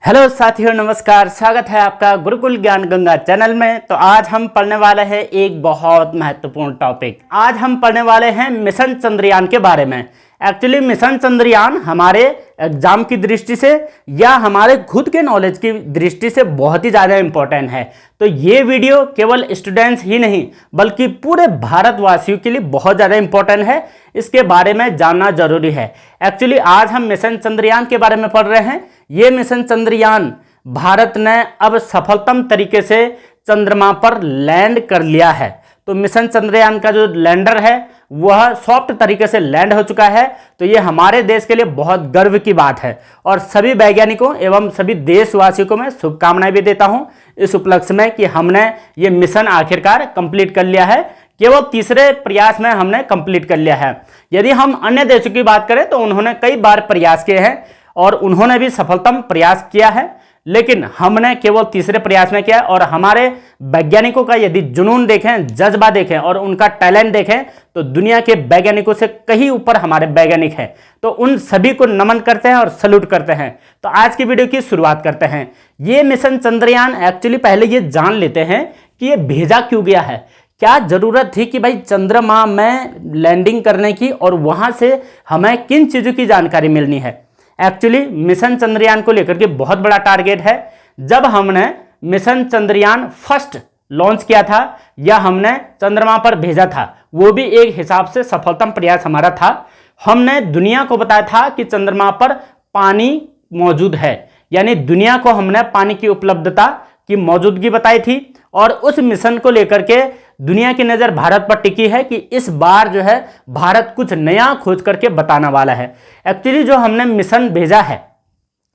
Hello साथियों, नमस्कार। स्वागत है आपका गुरुकुल ज्ञान गंगा चैनल में। तो आज हम पढ़ने वाले हैं एक बहुत महत्वपूर्ण टॉपिक। आज हम पढ़ने वाले हैं मिशन चंद्रयान के बारे में। एक्चुअली मिशन चंद्रयान हमारे एग्जाम की दृष्टि से या हमारे खुद के नॉलेज की दृष्टि से बहुत ही ज़्यादा इम्पोर्टेंट है। तो ये वीडियो केवल स्टूडेंट्स ही नहीं बल्कि पूरे भारतवासियों के लिए बहुत ज़्यादा इम्पोर्टेंट है। इसके बारे में जानना जरूरी है। एक्चुअली आज हम मिशन चंद्रयान के बारे में पढ़ रहे हैं। ये मिशन चंद्रयान भारत ने अब सफलतम तरीके से चंद्रमा पर लैंड कर लिया है। तो मिशन चंद्रयान का जो लैंडर है वह सॉफ्ट तरीके से लैंड हो चुका है। तो ये हमारे देश के लिए बहुत गर्व की बात है और सभी वैज्ञानिकों एवं सभी देशवासियों को मैं शुभकामनाएं भी देता हूं इस उपलक्ष्य में कि हमने ये मिशन आखिरकार कंप्लीट कर लिया है। केवल तीसरे प्रयास में हमने कंप्लीट कर लिया है। यदि हम अन्य देशों की बात करें तो उन्होंने कई बार प्रयास किए हैं और उन्होंने भी सफलतम प्रयास किया है, लेकिन हमने केवल तीसरे प्रयास में किया। और हमारे वैज्ञानिकों का यदि जुनून देखें, जज्बा देखें और उनका टैलेंट देखें तो दुनिया के वैज्ञानिकों से कहीं ऊपर हमारे वैज्ञानिक हैं। तो उन सभी को नमन करते हैं और सल्यूट करते हैं। तो आज की वीडियो की शुरुआत करते हैं। ये मिशन चंद्रयान एक्चुअली पहले ये जान लेते हैं कि ये भेजा क्यों गया है। क्या जरूरत थी कि भाई चंद्रमा में लैंडिंग करने की और वहां से हमें किन चीजों की जानकारी मिलनी है। एक्चुअली मिशन चंद्रयान को लेकर के बहुत बड़ा टारगेट है। जब हमने मिशन चंद्रयान फर्स्ट लॉन्च किया था या हमने चंद्रमा पर भेजा था, वो भी एक हिसाब से सफलतम प्रयास हमारा था। हमने दुनिया को बताया था कि चंद्रमा पर पानी मौजूद है, यानी दुनिया को हमने पानी की उपलब्धता की मौजूदगी बताई थी। और उस मिशन को लेकर के दुनिया की नज़र भारत पर टिकी है कि इस बार जो है भारत कुछ नया खोज करके बताने वाला है। एक्चुअली जो हमने मिशन भेजा है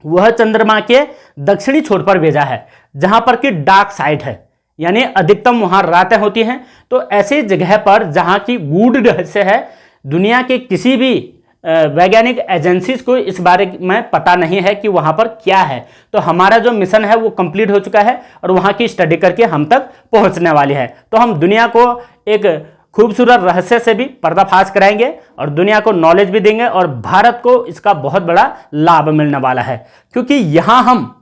वह चंद्रमा के दक्षिणी छोर पर भेजा है, जहां पर कि डार्क साइड है, यानी अधिकतम वहां रातें होती हैं। तो ऐसी जगह पर जहां की गूढ़ रहस्य है, दुनिया के किसी भी वैज्ञानिक एजेंसीज को इस बारे में पता नहीं है कि वहां पर क्या है। तो हमारा जो मिशन है वो कंप्लीट हो चुका है और वहां की स्टडी करके हम तक पहुंचने वाली है। तो हम दुनिया को एक खूबसूरत रहस्य से भी पर्दाफाश कराएंगे और दुनिया को नॉलेज भी देंगे और भारत को इसका बहुत बड़ा लाभ मिलने वाला है। क्योंकि यहाँ हम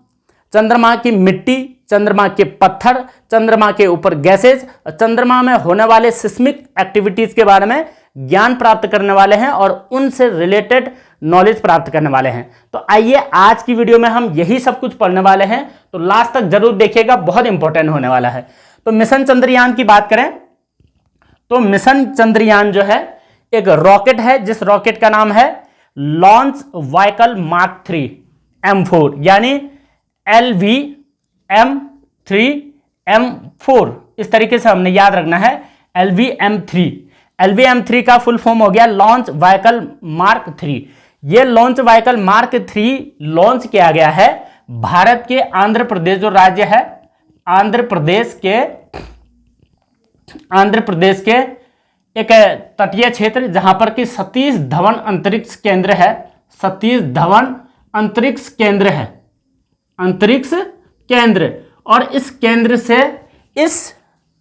चंद्रमा की मिट्टी, चंद्रमा के पत्थर, चंद्रमा के ऊपर गैसेज, चंद्रमा में होने वाले सिस्मिक एक्टिविटीज के बारे में ज्ञान प्राप्त करने वाले हैं और उनसे रिलेटेड नॉलेज प्राप्त करने वाले हैं। तो आइए आज की वीडियो में हम यही सब कुछ पढ़ने वाले हैं। तो लास्ट तक जरूर देखिएगा, बहुत इंपॉर्टेंट होने वाला है। तो मिशन चंद्रयान की बात करें तो मिशन चंद्रयान जो है एक रॉकेट है, जिस रॉकेट का नाम है लॉन्च व्हीकल मार्क 3 M4, यानी LVM3M4। इस तरीके से हमने याद रखना है, LVM3। LVM3 का फुल फॉर्म हो गया लॉन्च व्हीकल मार्क 3। ये लॉन्च व्हीकल मार्क 3 लॉन्च किया गया है भारत के आंध्र प्रदेश जो राज्य है, आंध्र प्रदेश के एक तटीय क्षेत्र जहां पर कि सतीश धवन अंतरिक्ष केंद्र है। सतीश धवन अंतरिक्ष केंद्र और इस केंद्र से इस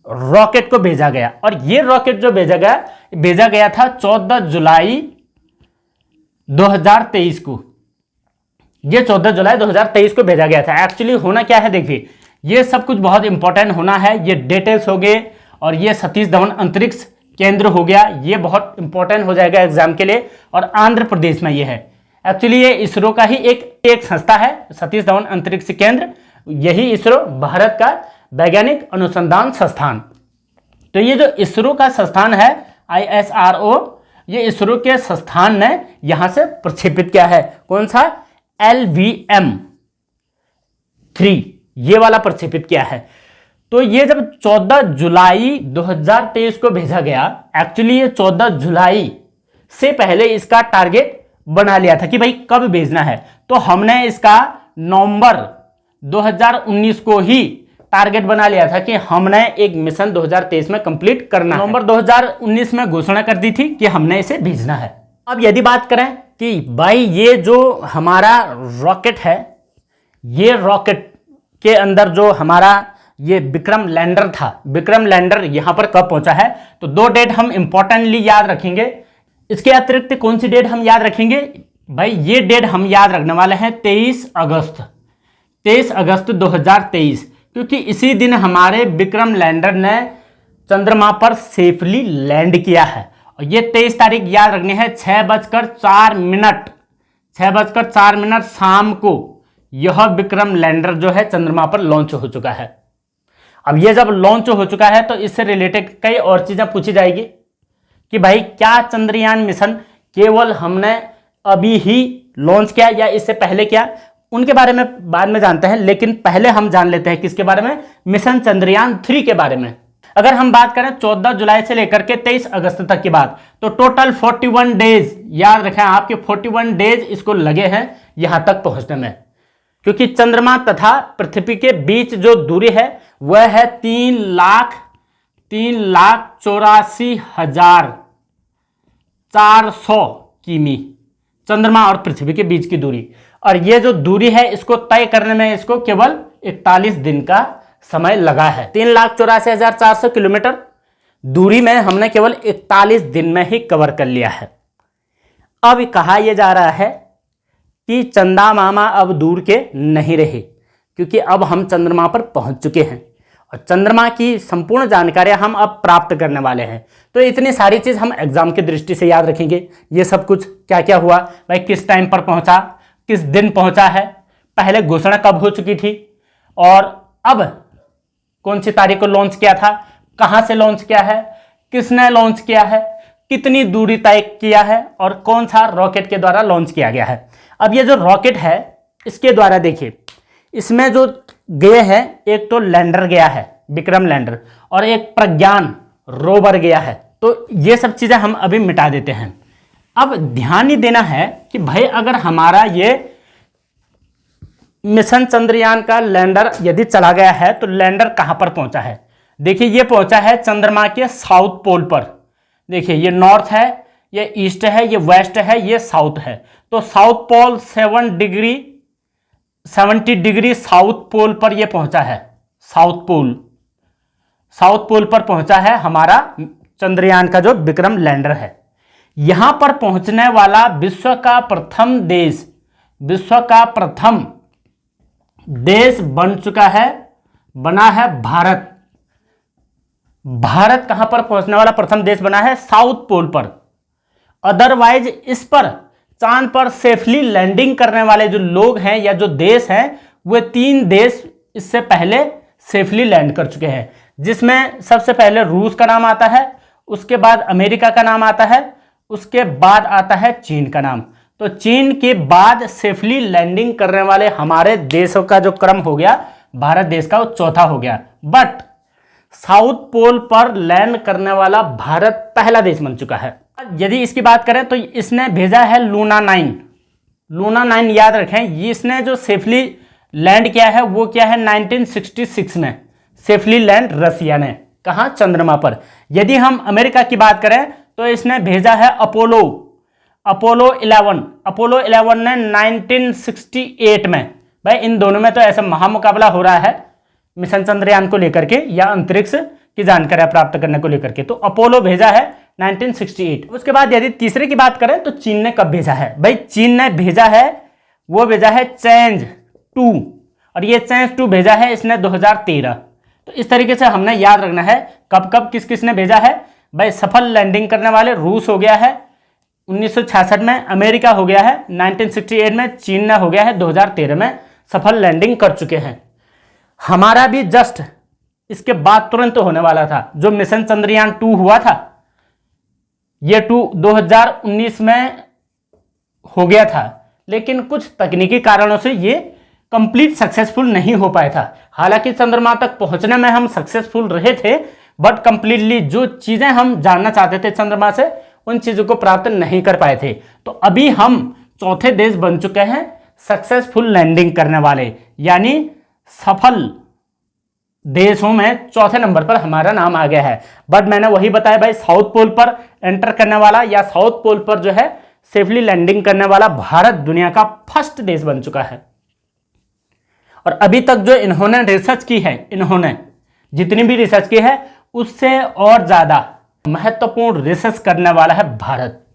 रॉकेट को भेजा गया। और ये रॉकेट जो भेजा गया था 14 जुलाई 2023 को। ये 14 जुलाई 2023 को भेजा गया था। एक्चुअली होना क्या है, देखिए ये सब कुछ बहुत इंपॉर्टेंट होना है। ये डिटेल्स हो गए और ये सतीश धवन अंतरिक्ष केंद्र हो गया, ये बहुत इंपॉर्टेंट हो जाएगा एग्जाम के लिए। और आंध्र प्रदेश में ये है। एक्चुअली ये इसरो का ही एक संस्था है, सतीश धवन अंतरिक्ष केंद्र। यही इसरो भारत का वैज्ञानिक अनुसंधान संस्थान। तो ये जो इसरो का संस्थान है ISRO, ये इसरो के संस्थान ने यहां से प्रक्षेपित किया है। कौन सा? LVM3, ये वाला प्रक्षेपित किया है। तो ये जब 14 जुलाई 2023 को भेजा गया, एक्चुअली ये 14 जुलाई से पहले इसका टारगेट बना लिया था कि भाई कब भेजना है। तो हमने इसका नवंबर 2019 को ही टारगेट बना लिया था कि हमने एक मिशन 2023 में कंप्लीट करना है। नवंबर 2019 में घोषणा कर दी थी कि हमने इसे भेजना है। अब यदि बात करें कि भाई ये जो हमारा रॉकेट है, ये रॉकेट के अंदर जो हमारा ये विक्रम लैंडर था, विक्रम लैंडर यहां पर कब पहुंचा है, तो दो डेट हम इंपॉर्टेंटली याद रखेंगे। इसके अतिरिक्त कौन सी डेट हम याद रखेंगे? भाई ये डेट हम याद रखने वाले हैं 23 अगस्त। 23 अगस्त 2023, क्योंकि इसी दिन हमारे विक्रम लैंडर ने चंद्रमा पर सेफली लैंड किया है। और ये 23 तारीख याद रखनी है, 6:04, 6:04 शाम को यह विक्रम लैंडर जो है चंद्रमा पर लॉन्च हो चुका है। अब ये जब लॉन्च हो चुका है तो इससे रिलेटेड कई और चीजें पूछी जाएगी कि भाई क्या चंद्रयान मिशन केवल हमने अभी ही लॉन्च किया या इससे पहले किया, उनके बारे में बाद में जानते हैं। लेकिन पहले हम जान लेते हैं किसके बारे में, मिशन चंद्रयान 3 के बारे में। अगर हम बात करें 14 जुलाई से लेकर के 23 अगस्त तक की बात, तो टोटल 41 डेज, याद रखें आपके 41 डेज इसको लगे हैं यहां तक पहुंचने में, क्योंकि चंद्रमा तथा पृथ्वी के बीच जो दूरी है वह है 3,84,400 किमी, चंद्रमा और पृथ्वी के बीच की दूरी। और ये जो दूरी है इसको तय करने में इसको केवल 41 दिन का समय लगा है। 3,84,400 किलोमीटर दूरी में हमने केवल 41 दिन में ही कवर कर लिया है। अब कहा यह जा रहा है कि चंदा मामा अब दूर के नहीं रहे, क्योंकि अब हम चंद्रमा पर पहुंच चुके हैं और चंद्रमा की संपूर्ण जानकारियां हम अब प्राप्त करने वाले हैं। तो इतनी सारी चीज हम एग्जाम की दृष्टि से याद रखेंगे। ये सब कुछ क्या क्या हुआ, भाई किस टाइम पर पहुंचा, किस दिन पहुंचा है, पहले घोषणा कब हो चुकी थी और अब कौन सी तारीख को लॉन्च किया था, कहां से लॉन्च किया है, किसने लॉन्च किया है, कितनी दूरी तय किया है और कौन सा रॉकेट के द्वारा लॉन्च किया गया है। अब ये जो रॉकेट है इसके द्वारा देखिए, इसमें जो गए हैं, एक तो लैंडर गया है विक्रम लैंडर और एक प्रज्ञान रोवर गया है। तो ये सब चीजें हम अभी मिटा देते हैं। अब ध्यान ही देना है कि भाई अगर हमारा ये मिशन चंद्रयान का लैंडर यदि चला गया है तो लैंडर कहां पर पहुंचा है। देखिए ये पहुंचा है चंद्रमा के साउथ पोल पर। देखिए ये नॉर्थ है, ये ईस्ट है, ये वेस्ट है, ये साउथ है। तो south pole 70 degree south pole पर ये पहुंचा है। साउथ पोल पर पहुंचा है हमारा चंद्रयान का जो विक्रम लैंडर है। यहां पर पहुंचने वाला विश्व का प्रथम देश बना है भारत। भारत कहां पर पहुंचने वाला प्रथम देश बना है, साउथ पोल पर। अदरवाइज इस पर चांद पर सेफली लैंडिंग करने वाले जो लोग हैं या जो देश हैं वे 3 देश इससे पहले सेफली लैंड कर चुके हैं, जिसमें सबसे पहले रूस का नाम आता है, उसके बाद अमेरिका का नाम आता है, उसके बाद आता है चीन का नाम। तो चीन के बाद सेफली लैंडिंग करने वाले हमारे देशों का जो क्रम हो गया, भारत देश का वो चौथा हो गया। बट साउथ पोल पर लैंड करने वाला भारत पहला देश बन चुका है। यदि इसकी बात करें तो इसने भेजा है लूना 9 याद रखें। इसने जो सेफली लैंड किया है वो क्या है, 1966 में सेफली लैंड रसिया ने, कहां, चंद्रमा पर। यदि हम अमेरिका की बात करें तो इसने भेजा है अपोलो 11 ने 1968 में। भाई इन दोनों में तो ऐसा महामुकाबला हो रहा है मिशन चंद्रयान को लेकर के या अंतरिक्ष की जानकारियां प्राप्त करने को लेकर के। तो अपोलो भेजा है 1968। उसके बाद यदि तीसरे की बात करें तो चीन ने कब भेजा है, भाई चीन ने भेजा है चेंज 2, और ये चेंज 2 भेजा है इसने 2013। तो इस तरीके से हमने याद रखना है कब कब किस किस ने भेजा है। भाई सफल लैंडिंग करने वाले रूस हो गया है 1966 में, अमेरिका हो गया है 1968 में, चीन ने हो गया है 2013 में सफल लैंडिंग कर चुके हैं। हमारा भी जस्ट इसके बाद तुरंत होने वाला था जो मिशन चंद्रयान 2 हुआ था, ये 2019 में हो गया था, लेकिन कुछ तकनीकी कारणों से ये कंप्लीट सक्सेसफुल नहीं हो पाया था। हालांकि चंद्रमा तक पहुंचने में हम सक्सेसफुल रहे थे, बट कंप्लीटली जो चीजें हम जानना चाहते थे चंद्रमा से उन चीजों को प्राप्त नहीं कर पाए थे। तो अभी हम चौथे देश बन चुके हैं सक्सेसफुल लैंडिंग करने वाले, यानी सफल देशों में चौथे नंबर पर हमारा नाम आ गया है। बट मैंने वही बताया भाई, साउथ पोल पर एंटर करने वाला या साउथ पोल पर जो है सेफली लैंडिंग करने वाला भारत दुनिया का फर्स्ट देश बन चुका है। और अभी तक जो इन्होंने रिसर्च की है, इन्होंने जितनी भी रिसर्च की है उससे और ज्यादा महत्वपूर्ण रिसर्च करने वाला है भारत।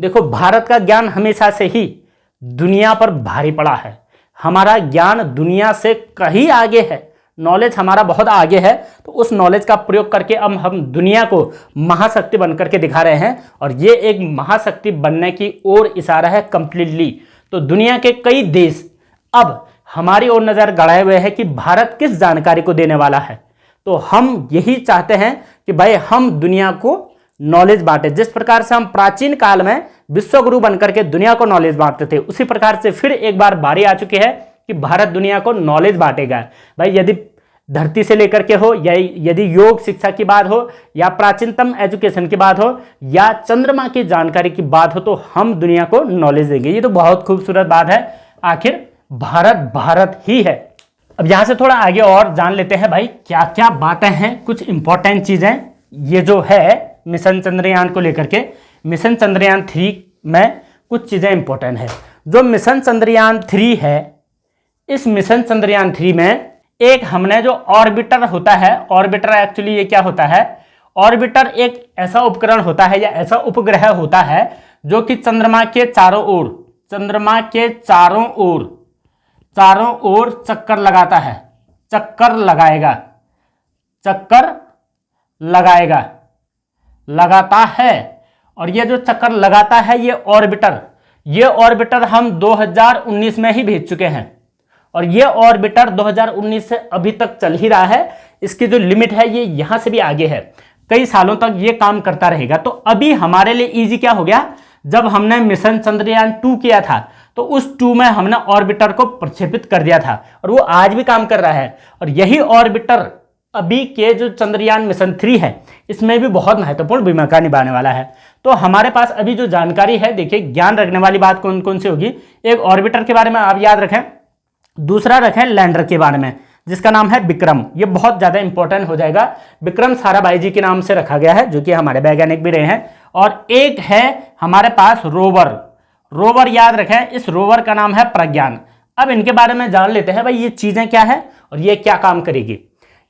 देखो भारत का ज्ञान हमेशा से ही दुनिया पर भारी पड़ा है, हमारा ज्ञान दुनिया से कहीं आगे है, नॉलेज हमारा बहुत आगे है, तो उस नॉलेज का प्रयोग करके अब हम दुनिया को महाशक्ति बन करके दिखा रहे हैं और ये एक महाशक्ति बनने की ओर इशारा है कंप्लीटली। तो दुनिया के कई देश अब हमारी ओर नज़र गड़ाए हुए हैं कि भारत किस जानकारी को देने वाला है। तो हम यही चाहते हैं कि भाई हम दुनिया को नॉलेज बांटे। जिस प्रकार से हम प्राचीन काल में विश्वगुरु बनकर के दुनिया को नॉलेज बांटते थे, उसी प्रकार से फिर एक बार बारी आ चुकी है कि भारत दुनिया को नॉलेज बांटेगा। भाई यदि धरती से लेकर के हो, या यदि योग शिक्षा की बात हो, या प्राचीनतम एजुकेशन की बात हो, या चंद्रमा की जानकारी की बात हो, तो हम दुनिया को नॉलेज देंगे। ये तो बहुत खूबसूरत बात है। आखिर भारत भारत ही है। अब यहां से थोड़ा आगे और जान लेते हैं भाई क्या क्या बातें हैं, कुछ इंपॉर्टेंट चीजें ये जो है मिशन चंद्रयान को लेकर के। मिशन चंद्रयान 3 में कुछ चीजें इंपॉर्टेंट है। जो मिशन चंद्रयान 3 है, इस मिशन चंद्रयान 3 में एक हमने जो ऑर्बिटर होता है, ऑर्बिटर एक्चुअली ये क्या होता है, ऑर्बिटर एक ऐसा उपकरण होता है या ऐसा उपग्रह होता है जो कि चंद्रमा के चारों ओर, चंद्रमा के चारों ओर चक्कर लगाता है, चक्कर लगाएगा, चक्कर लगाएगा, लगाता है। और ये जो चक्कर लगाता है ये ऑर्बिटर हम 2019 में ही भेज चुके हैं और ये ऑर्बिटर 2019 से अभी तक चल ही रहा है। इसकी जो लिमिट है ये यहां से भी आगे है, कई सालों तक ये काम करता रहेगा। तो अभी हमारे लिए इजी क्या हो गया, जब हमने मिशन चंद्रयान 2 किया था तो उस 2 में हमने ऑर्बिटर को प्रक्षेपित कर दिया था और वो आज भी काम कर रहा है। और यही ऑर्बिटर अभी के जो चंद्रयान मिशन 3 है इसमें भी बहुत महत्वपूर्ण भूमिका निभाने वाला है। तो हमारे पास अभी जो जानकारी है, देखिए ज्ञान रखने वाली बात कौन कौन सी होगी। एक ऑर्बिटर के बारे में आप याद रखें, दूसरा रखें लैंडर के बारे में जिसका नाम है विक्रम। ये बहुत ज़्यादा इंपॉर्टेंट हो जाएगा। विक्रम साराभाई जी के नाम से रखा गया है जो कि हमारे वैज्ञानिक भी रहे हैं। और एक है हमारे पास रोवर याद रखें, इस रोवर का नाम है प्रज्ञान। अब इनके बारे में जान लेते हैं भाई ये चीज़ें क्या है और ये क्या काम करेगी।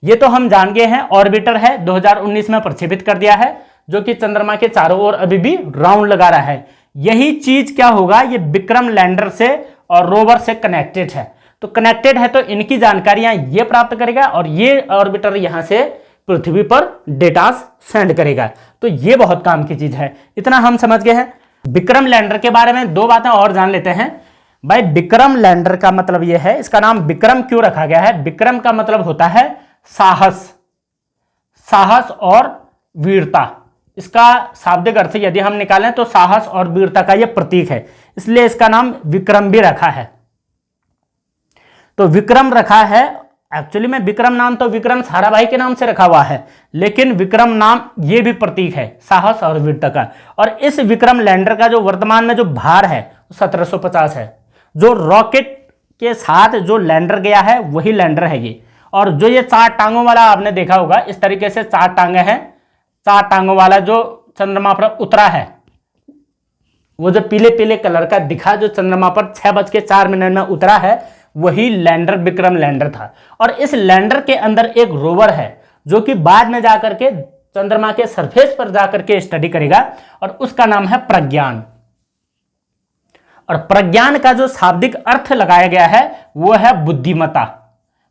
ये तो हम जान गए हैं, ऑर्बिटर है 2019 में प्रक्षेपित कर दिया है जो कि चंद्रमा के चारों ओर अभी भी राउंड लगा रहा है। यही चीज क्या होगा, ये विक्रम लैंडर से और रोवर से कनेक्टेड है। तो कनेक्टेड है तो इनकी जानकारियां ये प्राप्त करेगा और ये ऑर्बिटर यहां से पृथ्वी पर डेटा सेंड करेगा। तो ये बहुत काम की चीज है। इतना हम समझ गए हैं। विक्रम लैंडर के बारे में दो बातें और जान लेते हैं। भाई विक्रम लैंडर का मतलब यह है, इसका नाम विक्रम क्यों रखा गया है। विक्रम का मतलब होता है साहस और वीरता। इसका शाब्दिक अर्थ यदि हम निकालें तो साहस और वीरता का यह प्रतीक है, इसलिए इसका नाम विक्रम भी रखा है। तो विक्रम रखा है, एक्चुअली में विक्रम नाम तो विक्रम साराभाई के नाम से रखा हुआ है, लेकिन विक्रम नाम ये भी प्रतीक है साहस और वीरता का। और इस विक्रम लैंडर का जो वर्तमान में जो भार है 1750 है। जो रॉकेट के साथ जो लैंडर गया है वही लैंडर है ये। और जो ये 4 टांगों वाला आपने देखा होगा, इस तरीके से 4 टांगे हैं, 4 टांगों वाला जो चंद्रमा पर उतरा है, वो जो पीले पीले कलर का दिखा जो चंद्रमा पर 6:04 में उतरा है, वही लैंडर विक्रम लैंडर था। और इस लैंडर के अंदर एक रोवर है जो कि बाद में जाकर के चंद्रमा के सरफेस पर जाकर के स्टडी करेगा और उसका नाम है प्रज्ञान। और प्रज्ञान का जो शाब्दिक अर्थ लगाया गया है वो है बुद्धिमता।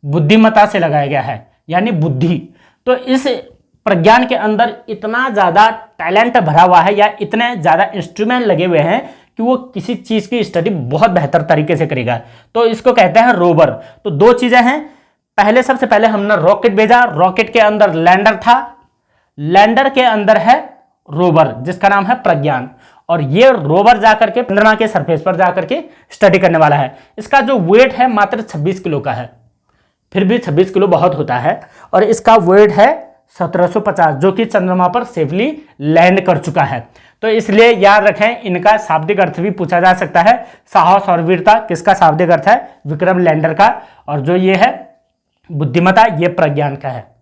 बुद्धिमता से लगाया गया है यानी बुद्धि। तो इस प्रज्ञान के अंदर इतना ज्यादा टैलेंट भरा हुआ है या इतने ज्यादा इंस्ट्रूमेंट लगे हुए हैं कि वो किसी चीज की स्टडी बहुत बेहतर तरीके से करेगा। तो इसको कहते हैं रोवर। तो 2 चीजें हैं, पहले सबसे पहले हमने रॉकेट भेजा, रॉकेट के अंदर लैंडर था, लैंडर के अंदर है रोवर जिसका नाम है प्रज्ञान। और ये रोवर जाकर के चंद्रमा के सरफेस पर जाकर के स्टडी करने वाला है। इसका जो वेट है मात्र 26 किलो का है, फिर भी 26 किलो बहुत होता है। और इसका वेट है 1750 जो कि चंद्रमा पर सेफली लैंड कर चुका है। तो इसलिए याद रखें, इनका शाब्दिक अर्थ भी पूछा जा सकता है। साहस और वीरता किसका शाब्दिक अर्थ है, विक्रम लैंडर का। और जो ये है बुद्धिमता, ये प्रज्ञान का है।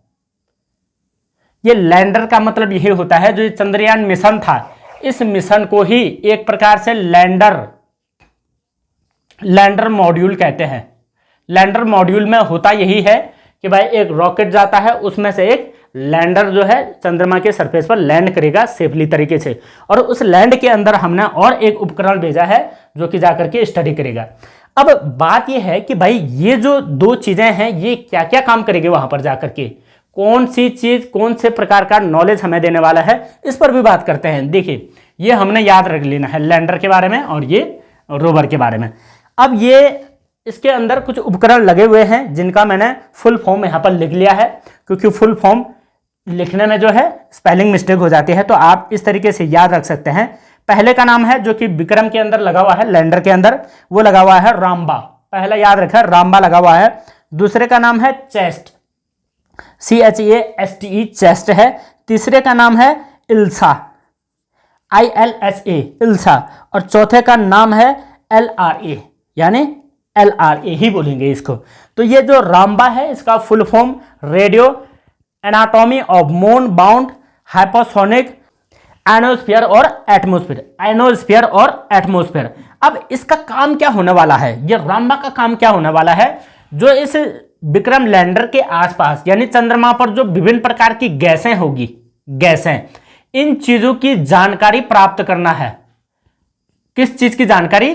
ये लैंडर का मतलब यही होता है, जो चंद्रयान मिशन था, इस मिशन को ही एक प्रकार से लैंडर मॉड्यूल कहते हैं। लैंडर मॉड्यूल में होता यही है कि भाई एक रॉकेट जाता है, उसमें से एक लैंडर जो है चंद्रमा के सरफेस पर लैंड करेगा सेफली तरीके से। और उस लैंड के अंदर हमने और एक उपकरण भेजा है जो कि जाकर के स्टडी करेगा। अब बात यह है कि भाई ये जो दो चीजें हैं ये क्या क्या काम करेगी वहां पर जाकर के, कौन सी चीज कौन से प्रकार का नॉलेज हमें देने वाला है, इस पर भी बात करते हैं। देखिए ये हमने याद रख लेना है लैंडर के बारे में और ये रोवर के बारे में। अब ये इसके अंदर कुछ उपकरण लगे हुए हैं जिनका मैंने फुल फॉर्म यहाँ पर लिख लिया है, क्योंकि फुल फॉर्म लिखने में जो है स्पेलिंग मिस्टेक हो जाती है, तो आप इस तरीके से याद रख सकते हैं। पहले का नाम है जो कि विक्रम के अंदर लगा हुआ है, लैंडर के अंदर, वो लगा हुआ है राम्बा, पहला याद रखा राम्बा लगा हुआ है। दूसरे का नाम है चेस्ट, CHASTE चेस्ट है। तीसरे का नाम है इल्सा, ILSA इल्सा। और चौथे का नाम है LRA, यानी LRA ही बोलेंगे इसको। तो ये जो राम्बा है इसका full form radio anatomy of moon bound hypersonic ionosphere और एटमोस्फीयर, आयनोस्फीयर और एटमोस्फीयर। अब इसका काम क्या होने वाला है, ये राम्बा का काम क्या होने वाला है, जो इस विक्रम लैंडर के आसपास यानी चंद्रमा पर जो विभिन्न प्रकार की गैसें होगी, गैसें, इन चीजों की जानकारी प्राप्त करना है। किस चीज की जानकारी,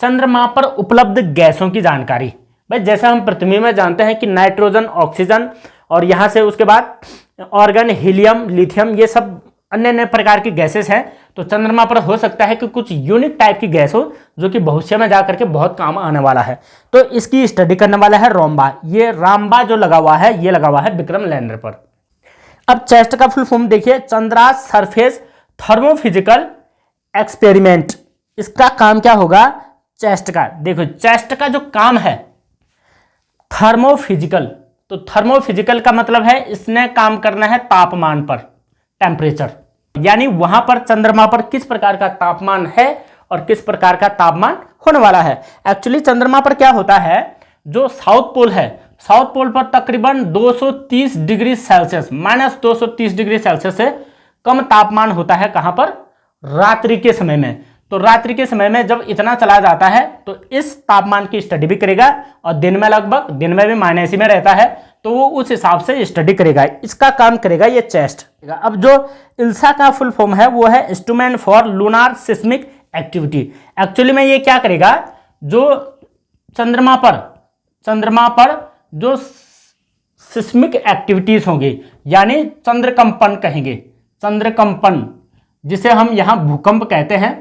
चंद्रमा पर उपलब्ध गैसों की जानकारी। भाई जैसे हम पृथ्वी में जानते हैं कि नाइट्रोजन, ऑक्सीजन और यहां से उसके बाद ऑर्गन, हीलियम, लिथियम, ये सब अन्य अन्य प्रकार की गैसेस हैं, तो चंद्रमा पर हो सकता है कि कुछ यूनिक टाइप की गैस हो जो कि भविष्य में जाकर के बहुत काम आने वाला है। तो इसकी स्टडी करने वाला है राम्बा। ये राम्बा जो लगा हुआ है ये लगा हुआ है विक्रम लैंडर पर। अब चेस्ट का फुल फॉर्म देखिए, चंद्रा सरफेस थर्मोफिजिकल एक्सपेरिमेंट। इसका काम क्या होगा चेस्ट का, देखो चेस्ट का जो काम है थर्मोफिजिकल, तो थर्मोफिजिकल का मतलब है इसने काम करना है तापमान पर, टेम्परेचर, यानी वहां पर चंद्रमा पर किस प्रकार का तापमान है और किस प्रकार का तापमान होने वाला है। एक्चुअली चंद्रमा पर क्या होता है, जो साउथ पोल है, साउथ पोल पर तकरीबन 230 डिग्री सेल्सियस, -230 डिग्री सेल्सियस से कम तापमान होता है। कहां पर, रात्रि के समय में। तो रात्रि के समय में जब इतना चला जाता है तो इस तापमान की स्टडी भी करेगा, और दिन में लगभग, दिन में भी माइनस में रहता है, तो वो उस हिसाब से स्टडी करेगा। इसका काम करेगा ये चेस्ट। अब जो इल्सा का फुल फॉर्म है वो है instrument for lunar seismic activity. Actually में ये क्या करेगा, जो चंद्रमा पर जो सिस्मिक एक्टिविटीज होंगी, यानी चंद्रकंपन कहेंगे, चंद्रकंपन जिसे हम यहां भूकंप कहते हैं।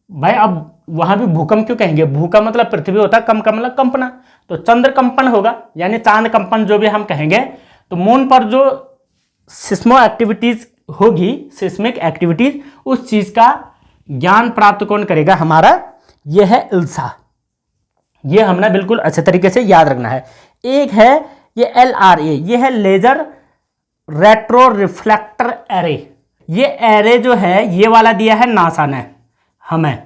भाई अब वहां भी भूकंप क्यों कहेंगे, भू का मतलब पृथ्वी होता है, कम का मतलब कंपना, तो चंद्रकंपन होगा यानी चांद कंपन जो भी हम कहेंगे। तो मून पर जो सिस्मो एक्टिविटीज होगी, सिस्मिक एक्टिविटीज, उस चीज का ज्ञान प्राप्त कौन करेगा, हमारा ये है इल्सा। ये हमने बिल्कुल अच्छे तरीके से याद रखना है। एक है ये LRA, ये है लेजर रेट्रो रिफ्लेक्टर एरे। ये एरे जो है ये वाला दिया है नासा ने हमें,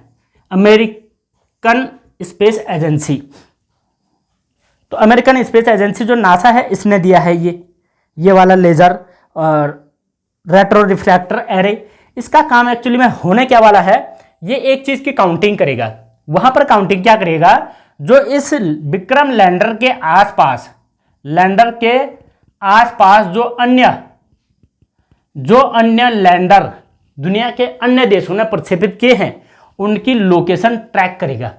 अमेरिकन स्पेस एजेंसी। तो अमेरिकन स्पेस एजेंसी जो नासा है इसने दिया है ये वाला लेजर और रेट्रो रिफ्लेक्टर एरे। इसका काम एक्चुअली में होने क्या वाला है, ये एक चीज की काउंटिंग करेगा। वहां पर काउंटिंग क्या करेगा, जो इस विक्रम लैंडर के आसपास, जो अन्य लैंडर दुनिया के अन्य देशों ने प्रक्षेपित किए हैं उनकी लोकेशन ट्रैक करेगा,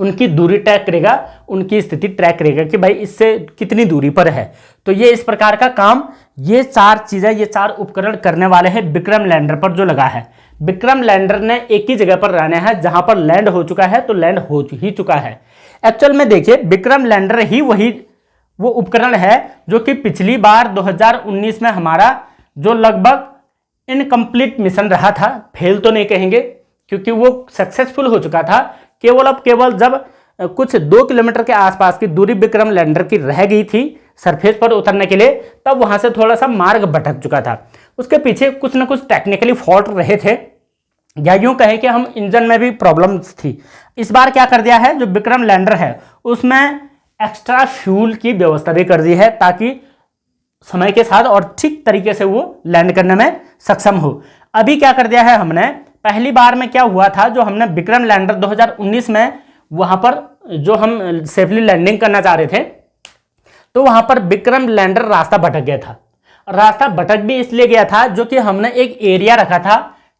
उनकी दूरी ट्रैक करेगा, उनकी स्थिति ट्रैक करेगा कि भाई इससे कितनी दूरी पर है। तो ये इस प्रकार का काम, ये चार चीजें, ये चार उपकरण करने वाले हैं विक्रम लैंडर पर जो लगा है। विक्रम लैंडर ने एक ही जगह पर रहना है, जहां पर लैंड हो चुका है तो लैंड हो ही चुका है। एक्चुअल में देखिए विक्रम लैंडर ही वो उपकरण है जो कि पिछली बार 2019 में हमारा जो लगभग इनकम्प्लीट मिशन रहा था, फेल तो नहीं कहेंगे क्योंकि वो सक्सेसफुल हो चुका था, केवल जब कुछ 2 किलोमीटर के आसपास की दूरी विक्रम लैंडर की रह गई थी सरफेस पर उतरने के लिए, तब वहां से थोड़ा सा मार्ग भटक चुका था। उसके पीछे कुछ ना कुछ टेक्निकली फॉल्ट रहे थे, या यूं कहें कि हम इंजन में भी प्रॉब्लम्स थी। इस बार क्या कर दिया है, जो विक्रम लैंडर है उसमें एक्स्ट्रा फ्यूल की व्यवस्था भी कर दी है ताकि समय के साथ और ठीक तरीके से वो लैंड करने में सक्षम हो। अभी क्या कर दिया है हमने, पहली बार में क्या हुआ था, जो हमने विक्रम लैंडर 2019 में वहां पर जो हम सेफली लैंडिंग करना चाह रहे थे, तो वहां पर विक्रम लैंडर रास्ता भटक गया था। रास्ता भटक भी इसलिए गया था जो कि हमने एक एरिया रखा था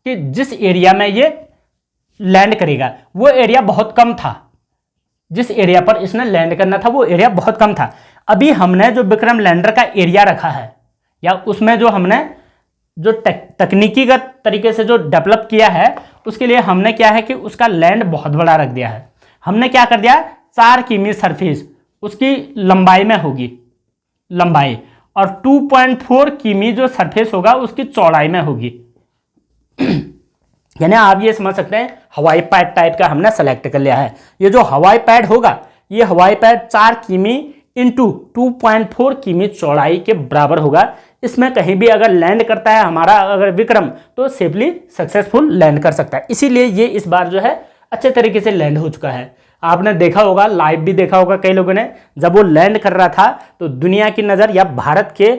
कि जिस एरिया में ये लैंड करेगा वो एरिया बहुत कम था, जिस एरिया पर इसने लैंड करना था वो एरिया बहुत कम था। अभी हमने जो विक्रम लैंडर का एरिया रखा है, या उसमें जो हमने जो तकनीकीगत तरीके से जो डेवलप किया है, उसके लिए हमने क्या है कि उसका लैंड बहुत बड़ा रख दिया है। हमने क्या कर दिया, 4 किमी सरफेस उसकी लंबाई में होगी, लंबाई, और 2.4 किमी जो सरफेस होगा उसकी चौड़ाई में होगी। यानी आप ये समझ सकते हैं हवाई पैड टाइप का हमने सेलेक्ट कर लिया है। ये जो हवाई पैड होगा, ये हवाई पैड 4 किमी इंटू 2.4 किमी चौड़ाई के बराबर होगा। इसमें कहीं भी अगर लैंड करता है हमारा अगर विक्रम, तो सेफली सक्सेसफुल लैंड कर सकता है। इसीलिए ये इस बार जो है अच्छे तरीके से लैंड हो चुका है। आपने देखा होगा, लाइव भी देखा होगा कई लोगों ने, जब वो लैंड कर रहा था तो दुनिया की नज़र या भारत के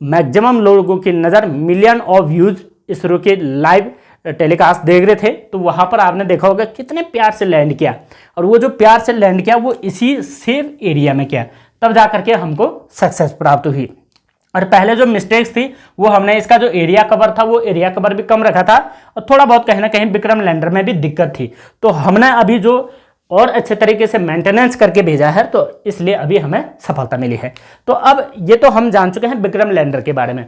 मैक्सिमम लोगों की नज़र, मिलियन ऑफ व्यूज इसरो के लाइव टेलीकास्ट देख रहे थे, तो वहाँ पर आपने देखा होगा कितने प्यार से लैंड किया। और वो जो प्यार से लैंड किया वो इसी सेफ एरिया में किया, तब जा करके हमको सक्सेस प्राप्त हुई। और पहले जो मिस्टेक्स थी वो हमने इसका जो एरिया कवर था वो एरिया कवर भी कम रखा था, और थोड़ा बहुत कहीं ना कहीं विक्रम लैंडर में भी दिक्कत थी। तो हमने अभी जो और अच्छे तरीके से मेंटेनेंस करके भेजा है, तो इसलिए अभी हमें सफलता मिली है। तो अब ये तो हम जान चुके हैं विक्रम लैंडर के बारे में।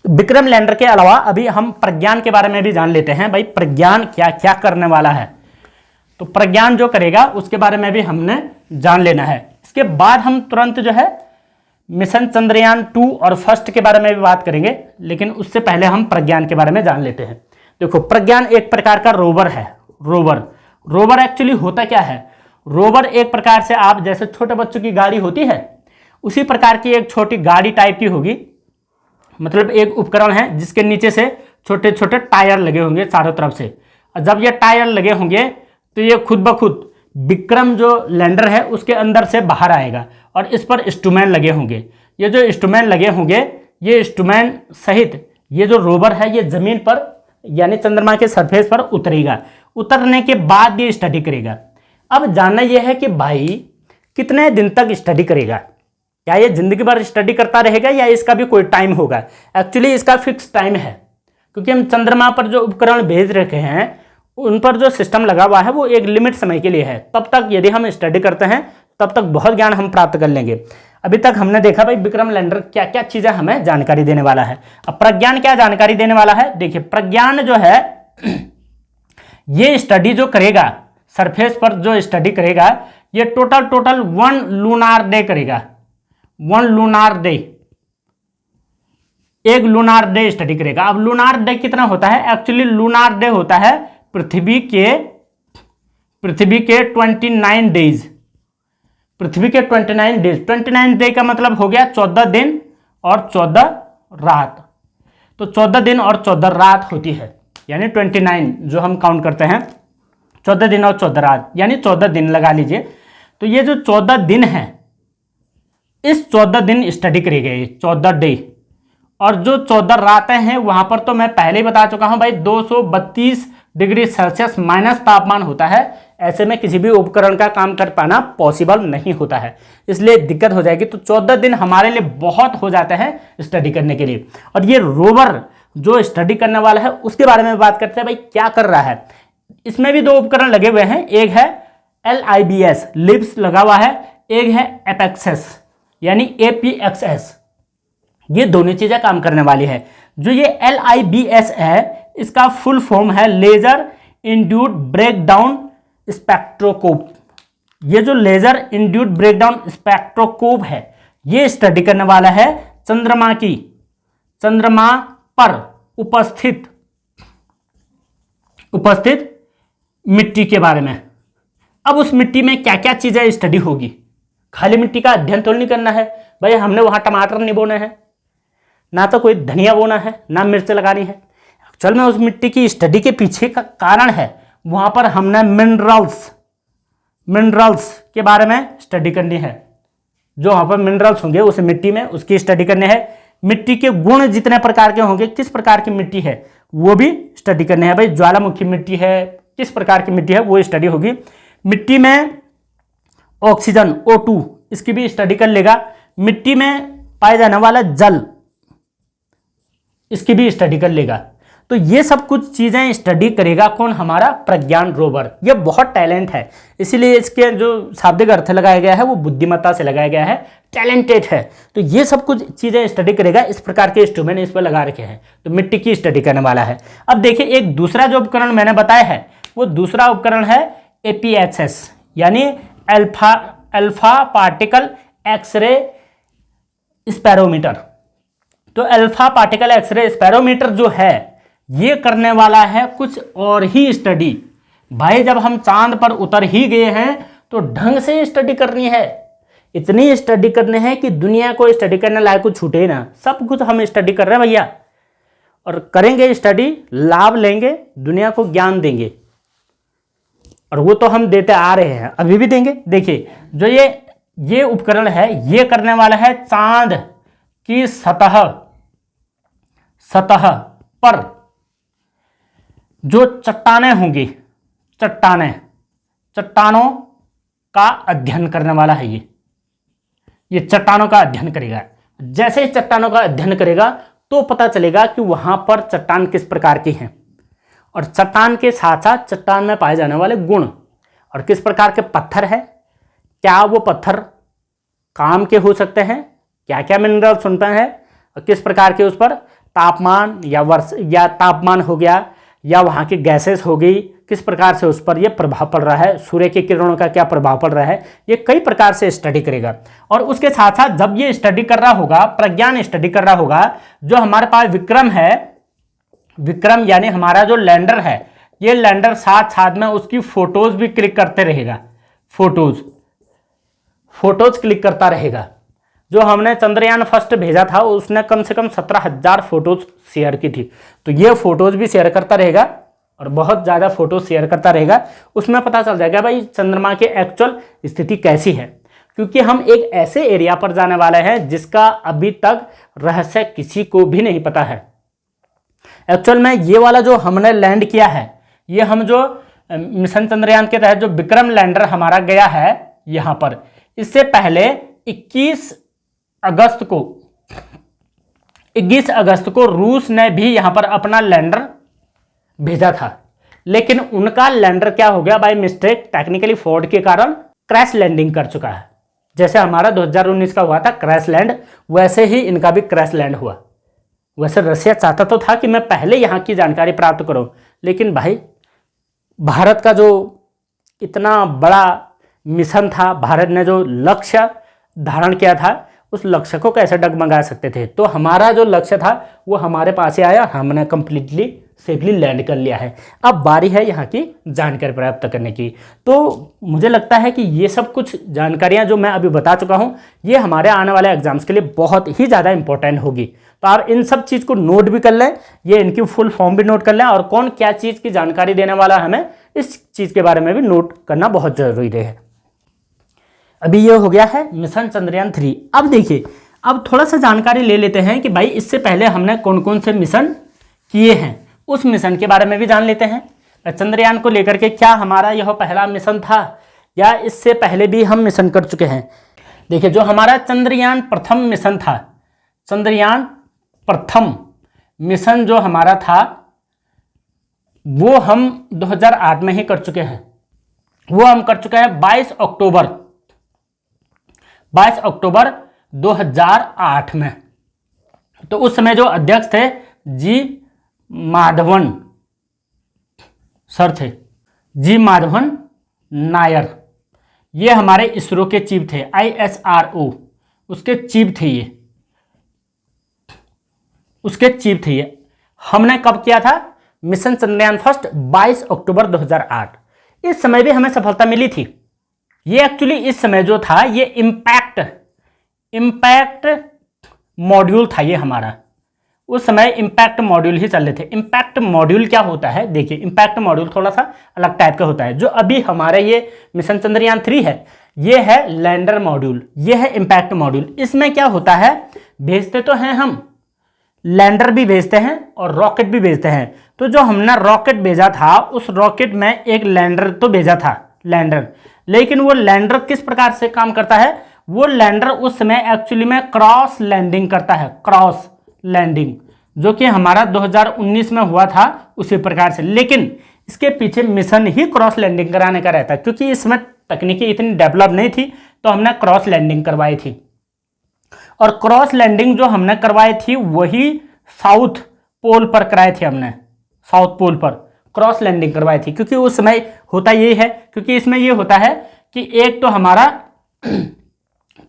विक्रम लैंडर के अलावा अभी हम प्रज्ञान के बारे में भी जान लेते हैं। भाई प्रज्ञान क्या क्या करने वाला है, तो प्रज्ञान जो करेगा उसके बारे में भी हमने जान लेना है। इसके बाद हम तुरंत जो है मिशन चंद्रयान 2 और फर्स्ट के बारे में भी बात करेंगे, लेकिन उससे पहले हम प्रज्ञान के बारे में जान लेते हैं। देखो, प्रज्ञान एक प्रकार का रोवर है। रोवर एक्चुअली होता क्या है, रोवर एक प्रकार से आप जैसे छोटे बच्चों की गाड़ी होती है, उसी प्रकार की एक छोटी गाड़ी टाइप की होगी। मतलब एक उपकरण है जिसके नीचे से छोटे छोटे टायर लगे होंगे चारों तरफ से, और जब ये टायर लगे होंगे तो ये खुद ब खुद विक्रम जो लैंडर है उसके अंदर से बाहर आएगा, और इस पर इंस्ट्रूमेंट लगे होंगे। ये जो इंस्ट्रूमेंट लगे होंगे, ये इंस्ट्रूमेंट सहित ये जो रोवर है ये जमीन पर यानी चंद्रमा के सरफेस पर उतरेगा। उतरने के बाद ये स्टडी करेगा। अब जानना यह है कि भाई कितने दिन तक स्टडी करेगा, क्या ये जिंदगी भर स्टडी करता रहेगा या इसका भी कोई टाइम होगा। एक्चुअली इसका फिक्स टाइम है, क्योंकि हम चंद्रमा पर जो उपकरण भेज रखे हैं उन पर जो सिस्टम लगा हुआ है वो एक लिमिट समय के लिए है। तब तक यदि हम स्टडी करते हैं तब तक बहुत ज्ञान हम प्राप्त कर लेंगे। अभी तक हमने देखा भाई विक्रम लैंडर क्या क्या चीजें हमें जानकारी देने वाला है। अब प्रज्ञान क्या जानकारी देने वाला है, देखिए प्रज्ञान जो है ये स्टडी जो करेगा, सरफेस पर जो स्टडी करेगा, ये टोटल 1 लूनार डे करेगा। 1 लूनार डे, एक लूनार डे स्टडी करेगा। अब लूनार डे कितना होता है, एक्चुअली लूनार डे होता है पृथ्वी के 29 डेज। पृथ्वी के 29 डेज, 29 डे का मतलब हो गया 14 दिन और 14 रात। तो 14 दिन और 14 रात होती है, यानी 29 जो हम काउंट करते हैं, 14 दिन और 14 रात, यानी 14 दिन लगा लीजिए। तो ये जो 14 दिन है, इस 14 दिन स्टडी करी गई, 14 डे। और जो 14 रातें हैं वहां पर तो मैं पहले ही बता चुका हूं भाई 232 डिग्री सेल्सियस माइनस तापमान होता है। ऐसे में किसी भी उपकरण का काम कर पाना पॉसिबल नहीं होता है, इसलिए दिक्कत हो जाएगी। तो 14 दिन हमारे लिए बहुत हो जाते हैं स्टडी करने के लिए। और ये रोवर जो स्टडी करने वाला है उसके बारे में बात करते हैं, भाई क्या कर रहा है। इसमें भी 2 उपकरण लगे हुए हैं, एक है LIBS लिब्स लगा हुआ है, एक है एपेक्सेस यानी APXS। ये दोनों चीजें काम करने वाली है। जो ये LIBS है इसका फुल फॉर्म है लेजर इंड्यूड ब्रेकडाउन स्पेक्ट्रोस्कोप। ये जो लेजर इंड्यूड ब्रेकडाउन स्पेक्ट्रोस्कोप है ये स्टडी करने वाला है चंद्रमा पर उपस्थित मिट्टी के बारे में। अब उस मिट्टी में क्या क्या चीजें स्टडी होगी, खाली मिट्टी का अध्ययन तो नहीं करना है भाई। हमने वहां टमाटर नहीं बोने हैं, ना तो कोई धनिया बोना है, ना मिर्च लगानी है। चल में उस मिट्टी की स्टडी के पीछे का कारण है, वहां पर हमने मिनरल्स के बारे में स्टडी करनी है। जो वहां पर मिनरल्स होंगे उस मिट्टी में, उसकी स्टडी करनी है। मिट्टी के गुण जितने प्रकार के होंगे, किस प्रकार की मिट्टी है वो भी स्टडी करने हैं भाई। ज्वालामुखी मिट्टी है, किस प्रकार की मिट्टी है वो स्टडी होगी। मिट्टी में ऑक्सीजन O2 इसकी भी स्टडी कर लेगा। मिट्टी में पाया जाने वाला जल इसकी भी स्टडी कर लेगा। तो ये सब कुछ चीज़ें स्टडी करेगा कौन, हमारा प्रज्ञान रोवर। ये बहुत टैलेंट है, इसीलिए इसके जो शाब्दिक अर्थ लगाया गया है वो बुद्धिमत्ता से लगाया गया है, टैलेंटेड है। तो ये सब कुछ चीज़ें स्टडी करेगा, इस प्रकार के इंस्ट्रूमेंट इस पर लगा रखे हैं। तो मिट्टी की स्टडी करने वाला है। अब देखिए एक दूसरा जो उपकरण मैंने बताया है, वो दूसरा उपकरण है APXS, यानी अल्फा पार्टिकल एक्सरे स्पेरोमीटर। तो अल्फा पार्टिकल एक्सरे स्पेरोमीटर जो है ये करने वाला है कुछ और ही स्टडी। भाई जब हम चांद पर उतर ही गए हैं तो ढंग से स्टडी करनी है, इतनी स्टडी करनी है कि दुनिया को स्टडी करने लायक कुछ छूटे ना। सब कुछ हम स्टडी कर रहे हैं भैया, और करेंगे स्टडी, लाभ लेंगे, दुनिया को ज्ञान देंगे, और वो तो हम देते आ रहे हैं, अभी भी देंगे। देखिए जो ये उपकरण है ये करने वाला है चांद की सतह पर जो चट्टानें होंगी, चट्टानों का अध्ययन करने वाला है। ये चट्टानों का अध्ययन करेगा। जैसे ही चट्टानों का अध्ययन करेगा तो पता चलेगा कि वहां पर चट्टान किस प्रकार की हैं, और चट्टान के साथ साथ चट्टान में पाए जाने वाले गुण, और किस प्रकार के पत्थर है, क्या वो पत्थर काम के हो सकते हैं, क्या क्या मिनरल्स उनपे हैं, और किस प्रकार के उस पर तापमान या तापमान हो गया, या वहाँ की गैसेस हो गई, किस प्रकार से उस पर यह प्रभाव पड़ रहा है, सूर्य की किरणों का क्या प्रभाव पड़ रहा है। ये कई प्रकार से स्टडी करेगा। और उसके साथ साथ जब ये स्टडी कर रहा होगा, प्रज्ञान स्टडी कर रहा होगा, जो हमारे पास विक्रम है, विक्रम यानी हमारा जो लैंडर है, ये लैंडर साथ साथ में उसकी फोटोज भी क्लिक करते रहेगा, फोटोज क्लिक करता रहेगा। जो हमने चंद्रयान फर्स्ट भेजा था उसने कम से कम 17,000 फोटोज शेयर की थी, तो ये फोटोज भी शेयर करता रहेगा, और बहुत ज़्यादा फोटो शेयर करता रहेगा। उसमें पता चल जाएगा भाई चंद्रमा की एक्चुअल स्थिति कैसी है, क्योंकि हम एक ऐसे एरिया पर जाने वाले हैं जिसका अभी तक रहस्य किसी को भी नहीं पता है। एक्चुअल में ये वाला जो हमने लैंड किया है, ये हम जो मिशन चंद्रयान के तहत जो विक्रम लैंडर हमारा गया है यहाँ पर, इससे पहले 21 अगस्त को रूस ने भी यहाँ पर अपना लैंडर भेजा था, लेकिन उनका लैंडर क्या हो गया, बाय मिस्टेक टेक्निकली फॉल्ट के कारण क्रैश लैंडिंग कर चुका है। जैसे हमारा 2019 का हुआ था क्रैश लैंड, वैसे ही इनका भी क्रैश लैंड हुआ। वैसे रसिया चाहता तो था कि मैं पहले यहाँ की जानकारी प्राप्त करूं, लेकिन भाई भारत का जो इतना बड़ा मिशन था, भारत ने जो लक्ष्य धारण किया था, उस लक्ष्य को कैसे डगमगा सकते थे। तो हमारा जो लक्ष्य था वो हमारे पास ही आया, हमने कंप्लीटली सेफली लैंड कर लिया है। अब बारी है यहाँ की जानकारी प्राप्त करने की। तो मुझे लगता है कि ये सब कुछ जानकारियाँ जो मैं अभी बता चुका हूँ, ये हमारे आने वाले एग्जाम्स के लिए बहुत ही ज़्यादा इंपॉर्टेंट होगी। तो आप इन सब चीज़ को नोट भी कर लें, ये इनकी फुल फॉर्म भी नोट कर लें, और कौन क्या चीज़ की जानकारी देने वाला हमें इस चीज़ के बारे में भी नोट करना बहुत ज़रूरी है। अभी ये हो गया है मिशन चंद्रयान 3। अब देखिए, अब थोड़ा सा जानकारी ले लेते हैं कि भाई इससे पहले हमने कौन कौन से मिशन किए हैं, उस मिशन के बारे में भी जान लेते हैं। चंद्रयान को लेकर के क्या हमारा यह पहला मिशन था, या इससे पहले भी हम मिशन कर चुके हैं। देखिए जो हमारा चंद्रयान प्रथम मिशन था, चंद्रयान प्रथम मिशन जो हमारा था वो हम 2008 में ही कर चुके हैं। वो हम कर चुके हैं 22 अक्टूबर 2008 में। तो उस समय जो अध्यक्ष थे जी माधवन सर थे, जी माधवन नायर, ये हमारे इसरो के चीफ थे, ISRO उसके चीफ थे, ये उसके चीफ थे। ये हमने कब किया था, मिशन चंद्रयान फर्स्ट 22 अक्टूबर 2008। इस समय भी हमें सफलता मिली थी। ये एक्चुअली इस समय जो था ये इम्पैक्ट मॉड्यूल था ये हमारा। उस समय इम्पैक्ट मॉड्यूल ही चल रहे थे। इम्पैक्ट मॉड्यूल क्या होता है, देखिए इम्पैक्ट मॉड्यूल थोड़ा सा अलग टाइप का होता है। जो अभी हमारे ये मिशन चंद्रयान 3 है, ये है लैंडर मॉड्यूल, ये है इम्पैक्ट मॉड्यूल। इसमें क्या होता है, भेजते तो हैं हम, लैंडर भी भेजते हैं और रॉकेट भी भेजते हैं। तो जो हमने रॉकेट भेजा था, उस रॉकेट में एक लैंडर तो भेजा था, लैंडर, लेकिन वो लैंडर किस प्रकार से काम करता है, वो लैंडर उस समय एक्चुअली में क्रॉस लैंडिंग करता है, क्रॉस लैंडिंग। जो कि हमारा 2019 में हुआ था उसी प्रकार से। लेकिन इसके पीछे मिशन ही क्रॉस लैंडिंग कराने का रहता है, क्योंकि इसमें तकनीकी इतनी डेवलप नहीं थी, तो हमने क्रॉस लैंडिंग करवाई थी। और क्रॉस लैंडिंग जो हमने करवाई थी वही साउथ पोल पर कराई थी हमने, साउथ पोल पर क्रॉस लैंडिंग करवाई थी। क्योंकि उस समय होता ये है, क्योंकि इसमें ये होता है कि एक तो हमारा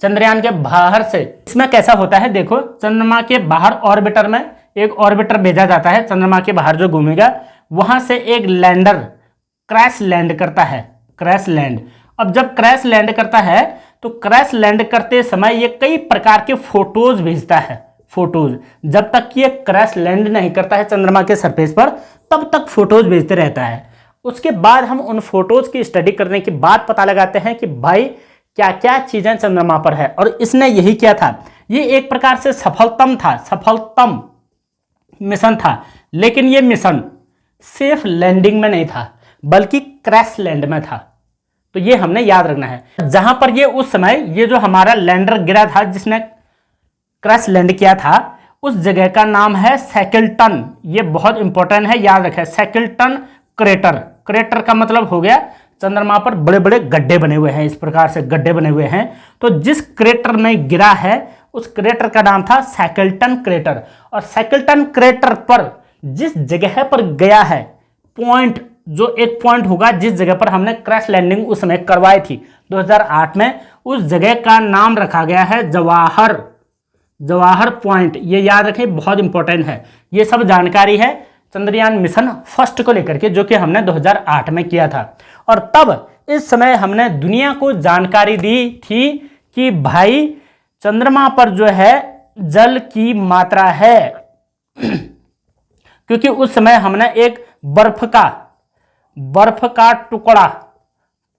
चंद्रयान के बाहर से, इसमें कैसा होता है देखो, चंद्रमा के बाहर ऑर्बिटर में एक ऑर्बिटर भेजा जाता है, चंद्रमा के बाहर जो घूमेगा, वहां से एक लैंडर क्रैश लैंड करता है, क्रैश लैंड। अब जब क्रैश लैंड करता है तो क्रैश लैंड करते समय ये कई प्रकार के फोटोज भेजता है, फोटोज। जब तक ये क्रैश लैंड नहीं करता है चंद्रमा के सरफेस पर, तब तक फोटोज भेजते रहता है। उसके बाद हम उन फोटोज की स्टडी करने के बाद पता लगाते हैं कि भाई क्या क्या चीजें चंद्रमा पर है। और इसने यही किया था, ये एक प्रकार से सफलतम मिशन था। लेकिन ये मिशन सेफ लैंडिंग में नहीं था, बल्कि क्रैश लैंड में था। तो ये हमने याद रखना है। जहां पर ये उस समय ये जो हमारा लैंडर गिरा था, जिसने क्रैश लैंड किया था, उस जगह का नाम है सैकल्टन। ये बहुत इंपॉर्टेंट है, याद रखें, सैकल्टन क्रेटर। क्रेटर का मतलब हो गया चंद्रमा पर बड़े बड़े गड्ढे बने हुए हैं, इस प्रकार से गड्ढे बने हुए हैं। तो जिस क्रेटर में गिरा है उस क्रेटर का नाम था सैकल्टन क्रेटर। और सैकल्टन क्रेटर पर जिस जगह पर गया है, पॉइंट जो एक पॉइंट होगा जिस जगह पर हमने क्रैश लैंडिंग उस समय करवाई थी 2008 में, उस जगह का नाम रखा गया है जवाहर पॉइंट। ये याद रखें, बहुत इंपॉर्टेंट है। ये सब जानकारी है चंद्रयान मिशन फर्स्ट को लेकर के, जो कि हमने 2008 में किया था। और तब इस समय हमने दुनिया को जानकारी दी थी कि भाई चंद्रमा पर जो है जल की मात्रा है, क्योंकि उस समय हमने एक बर्फ का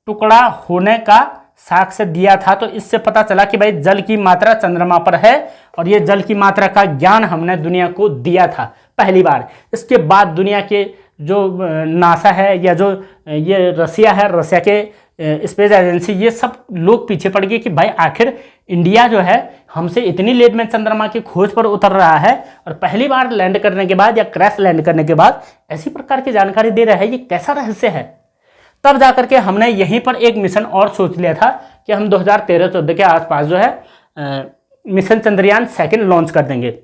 टुकड़ा होने का साक्ष्य दिया था। तो इससे पता चला कि भाई जल की मात्रा चंद्रमा पर है, और ये जल की मात्रा का ज्ञान हमने दुनिया को दिया था पहली बार। इसके बाद दुनिया के जो नासा है, या जो ये रसिया है, रसिया के स्पेस एजेंसी, ये सब लोग पीछे पड़ गए कि भाई आखिर इंडिया जो है हमसे इतनी लेट में चंद्रमा की खोज पर उतर रहा है, और पहली बार लैंड करने के बाद या क्रैश लैंड करने के बाद ऐसी प्रकार की जानकारी दे रहा है, ये कैसा रहस्य है। तब जाकर के हमने यहीं पर एक मिशन और सोच लिया था कि हम 2013-14 के आसपास जो है मिशन चंद्रयान सेकंड लॉन्च कर देंगे।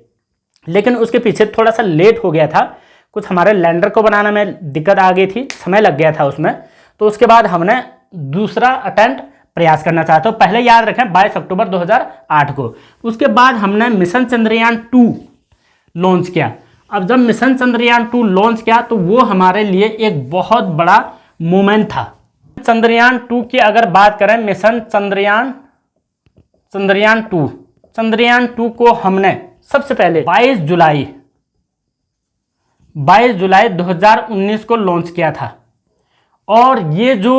लेकिन उसके पीछे थोड़ा सा लेट हो गया था, कुछ हमारे लैंडर को बनाने में दिक्कत आ गई थी, समय लग गया था उसमें। तो उसके बाद हमने दूसरा अटेम्प्ट प्रयास करना चाहते हो, पहले याद रखें 22 अक्टूबर 2008 को। उसके बाद हमने मिशन चंद्रयान 2 लॉन्च किया। अब जब मिशन चंद्रयान 2 लॉन्च किया तो वो हमारे लिए एक बहुत बड़ा मोमेंट था। चंद्रयान 2 की अगर बात करें, मिशन चंद्रयान 2 को हमने सबसे पहले 22 जुलाई 2019 को लॉन्च किया था। और ये जो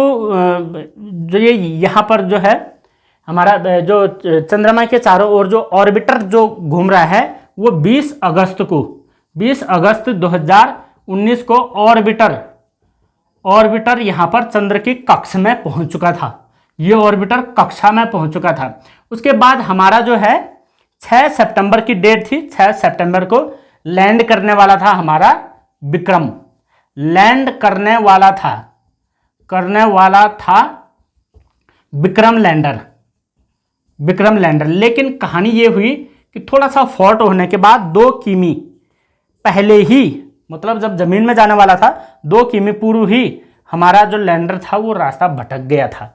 ये यहाँ पर जो है हमारा जो चंद्रमा के चारों ओर जो ऑर्बिटर जो घूम रहा है, वो 20 अगस्त 2019 को ऑर्बिटर यहाँ पर चंद्र की कक्ष में पहुँच चुका था। ये ऑर्बिटर कक्षा में पहुँच चुका था। उसके बाद हमारा जो है 6 सितंबर की डेट थी, 6 सितंबर को लैंड करने वाला था हमारा विक्रम, लैंड करने वाला था विक्रम लैंडर। लेकिन कहानी ये हुई कि थोड़ा सा फॉल्ट होने के बाद 2 किमी पहले ही, मतलब जब जमीन में जाने वाला था 2 किमी पूर्व ही हमारा जो लैंडर था वो रास्ता भटक गया था।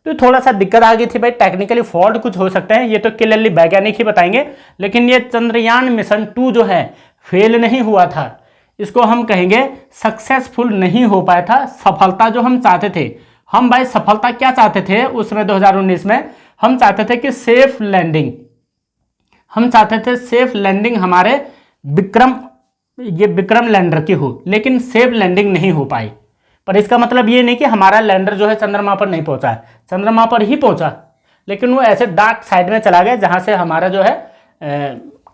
तो थोड़ा सा दिक्कत आ गई थी भाई, टेक्निकली फॉल्ट कुछ हो सकते हैं, ये तो क्लियरली वैज्ञानिक ही बताएंगे। लेकिन ये चंद्रयान मिशन 2 जो है फेल नहीं हुआ था, इसको हम कहेंगे सक्सेसफुल नहीं हो पाया था। सफलता जो हम चाहते थे, हम भाई सफलता क्या चाहते थे उस समय 2019 में, हम चाहते थे कि सेफ लैंडिंग हमारे विक्रम लैंडर की हो, लेकिन सेफ लैंडिंग नहीं हो पाई। पर इसका मतलब ये नहीं कि हमारा लैंडर जो है चंद्रमा पर नहीं पहुंचा, चंद्रमा पर ही पहुंचा, लेकिन वो ऐसे डार्क साइड में चला गया जहां से हमारा जो है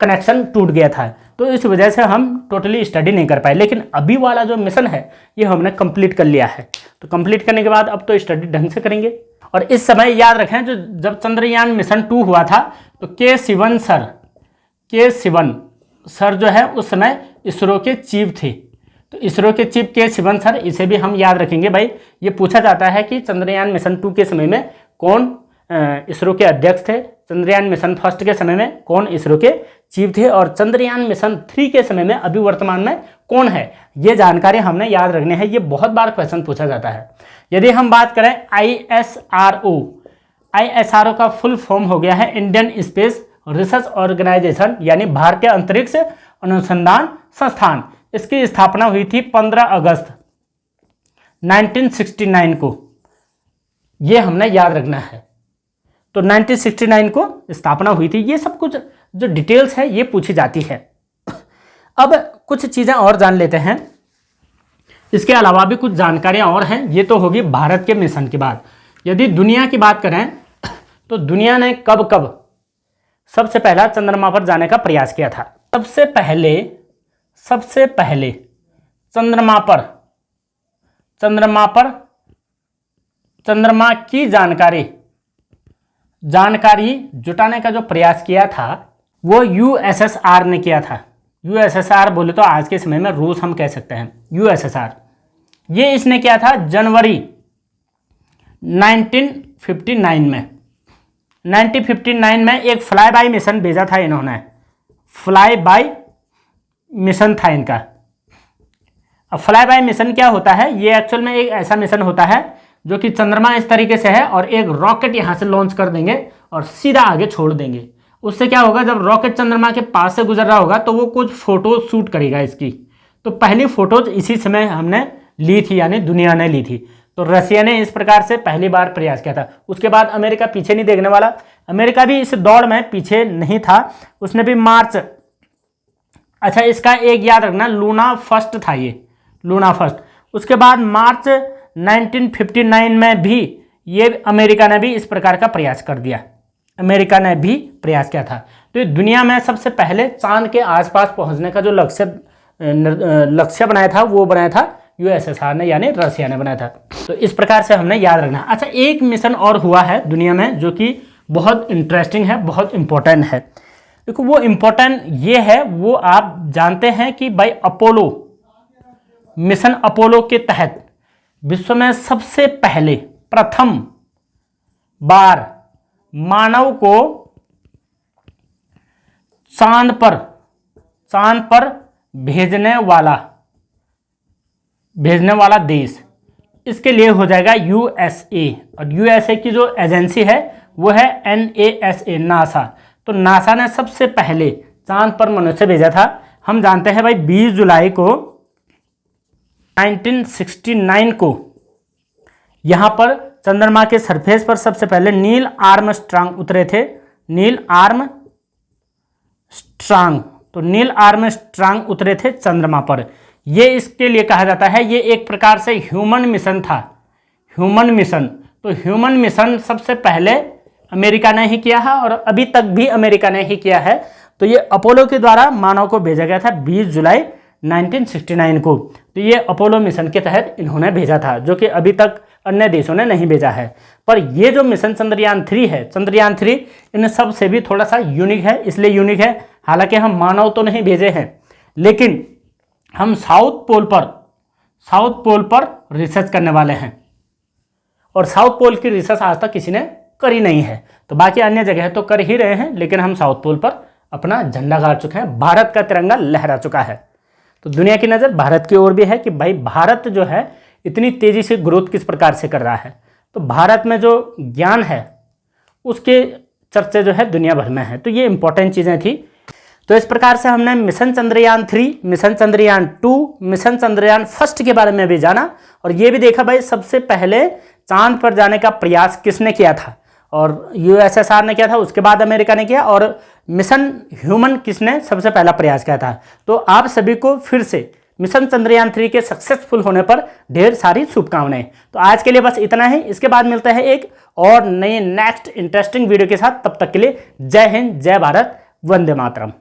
कनेक्शन टूट गया था। तो इस वजह से हम टोटली स्टडी नहीं कर पाए। लेकिन अभी वाला जो मिशन है ये हमने कंप्लीट कर लिया है। तो कंप्लीट करने के बाद अब तो स्टडी ढंग से करेंगे। और इस समय याद रखें, जो जब चंद्रयान मिशन 2 हुआ था तो के सिवन सर जो है उस समय इसरो के चीफ थे। तो इसरो के चीफ के शिवन सर, इसे भी हम याद रखेंगे भाई। ये पूछा जाता है कि चंद्रयान मिशन 2 के समय में कौन इसरो के अध्यक्ष थे, चंद्रयान मिशन फर्स्ट के समय में कौन इसरो के चीफ थे, और चंद्रयान मिशन 3 के समय में अभी वर्तमान में कौन है। ये जानकारी हमने याद रखनी है, ये बहुत बार क्वेश्चन पूछा जाता है। यदि हम बात करें ISRO का फुल फॉर्म हो गया है इंडियन स्पेस रिसर्च ऑर्गेनाइजेशन, यानी भारतीय अंतरिक्ष अनुसंधान संस्थान। इसकी स्थापना हुई थी 15 अगस्त 1969 को, ये हमने याद रखना है। तो 1969 को स्थापना हुई थी। ये सब कुछ जो डिटेल्स है ये पूछी जाती है। अब कुछ चीज़ें और जान लेते हैं, इसके अलावा भी कुछ जानकारियां और हैं। ये तो होगी भारत के मिशन की बात। यदि दुनिया की बात करें तो दुनिया ने कब कब सबसे पहला चंद्रमा पर जाने का प्रयास किया था। सबसे पहले चंद्रमा की जानकारी जुटाने का जो प्रयास किया था वो USSR ने किया था। USSR बोले तो आज के समय में रूस हम कह सकते हैं, USSR। ये इसने किया था जनवरी 1959 में। 1959 में एक फ्लाई बाय मिशन भेजा था इन्होंने, फ्लाई बाय मिशन था इनका। अब फ्लाई बाय मिशन क्या होता है, ये एक्चुअल में एक ऐसा मिशन होता है जो कि चंद्रमा इस तरीके से है और एक रॉकेट यहाँ से लॉन्च कर देंगे और सीधा आगे छोड़ देंगे। उससे क्या होगा, जब रॉकेट चंद्रमा के पास से गुजर रहा होगा तो वो कुछ फोटो शूट करेगा इसकी। तो पहली फोटोज इसी समय हमने ली थी, यानी दुनिया ने ली थी। तो रसिया ने इस प्रकार से पहली बार प्रयास किया था। उसके बाद अमेरिका पीछे नहीं देखने वाला, अमेरिका भी इस दौड़ में पीछे नहीं था, उसने भी मार्च, अच्छा इसका एक याद रखना, लूना फर्स्ट था ये, लूना फर्स्ट। उसके बाद मार्च 1959 में भी ये अमेरिका ने भी इस प्रकार का प्रयास कर दिया, अमेरिका ने भी प्रयास किया था। तो दुनिया में सबसे पहले चांद के आसपास पहुंचने का जो लक्ष्य बनाया था वो बनाया था USSR ने, यानी रसिया ने बनाया था। तो इस प्रकार से हमने याद रखना। अच्छा, एक मिशन और हुआ है दुनिया में जो कि बहुत इंटरेस्टिंग है, बहुत इंपॉर्टेंट है। देखो वो इंपॉर्टेंट ये है, वो आप जानते हैं कि भाई अपोलो, मिशन अपोलो के तहत विश्व में सबसे पहले प्रथम बार मानव को चांद पर भेजने वाला देश, इसके लिए हो जाएगा USA। और USA की जो एजेंसी है वो है NASA, नासा। तो नासा ने सबसे पहले चांद पर मनुष्य भेजा था। हम जानते हैं भाई 20 जुलाई को 1969 को यहाँ पर चंद्रमा के सरफेस पर सबसे पहले नील आर्मस्ट्रांग उतरे थे, नील आर्मस्ट्रांग। तो नील आर्मस्ट्रांग उतरे थे चंद्रमा पर। ये इसके लिए कहा जाता है, ये एक प्रकार से ह्यूमन मिशन था, ह्यूमन मिशन। तो ह्यूमन मिशन सबसे पहले अमेरिका ने ही किया है और अभी तक भी अमेरिका ने ही किया है। तो ये अपोलो के द्वारा मानव को भेजा गया था 20 जुलाई 1969 को। तो ये अपोलो मिशन के तहत इन्होंने भेजा था, जो कि अभी तक अन्य देशों ने नहीं भेजा है। पर ये जो मिशन चंद्रयान 3 है, चंद्रयान 3 इन सब से भी थोड़ा सा यूनिक है। इसलिए यूनिक है, हालांकि हम मानव तो नहीं भेजे हैं, लेकिन हम साउथ पोल पर रिसर्च करने वाले हैं। और साउथ पोल की रिसर्च आज तक किसी ने करी नहीं है। तो बाकी अन्य जगह तो कर ही रहे हैं, लेकिन हम साउथ पोल पर अपना झंडा गाड़ चुके हैं, भारत का तिरंगा लहरा चुका है। तो दुनिया की नज़र भारत की ओर भी है कि भाई भारत जो है इतनी तेज़ी से ग्रोथ किस प्रकार से कर रहा है। तो भारत में जो ज्ञान है उसके चर्चे जो है दुनिया भर में है। तो ये इंपॉर्टेंट चीज़ें थी। तो इस प्रकार से हमने mission Chandrayaan 3, mission Chandrayaan 2, mission Chandrayaan first के बारे में भी जाना और ये भी देखा भाई सबसे पहले चांद पर जाने का प्रयास किसने किया था। और USSR ने किया था, उसके बाद अमेरिका ने किया, और मिशन ह्यूमन किसने सबसे पहला प्रयास किया था। तो आप सभी को फिर से मिशन चंद्रयान 3 के सक्सेसफुल होने पर ढेर सारी शुभकामनाएं। तो आज के लिए बस इतना ही। इसके बाद मिलता है एक और नई नेक्स्ट इंटरेस्टिंग वीडियो के साथ। तब तक के लिए जय हिंद, जय भारत, वंदे मातरम।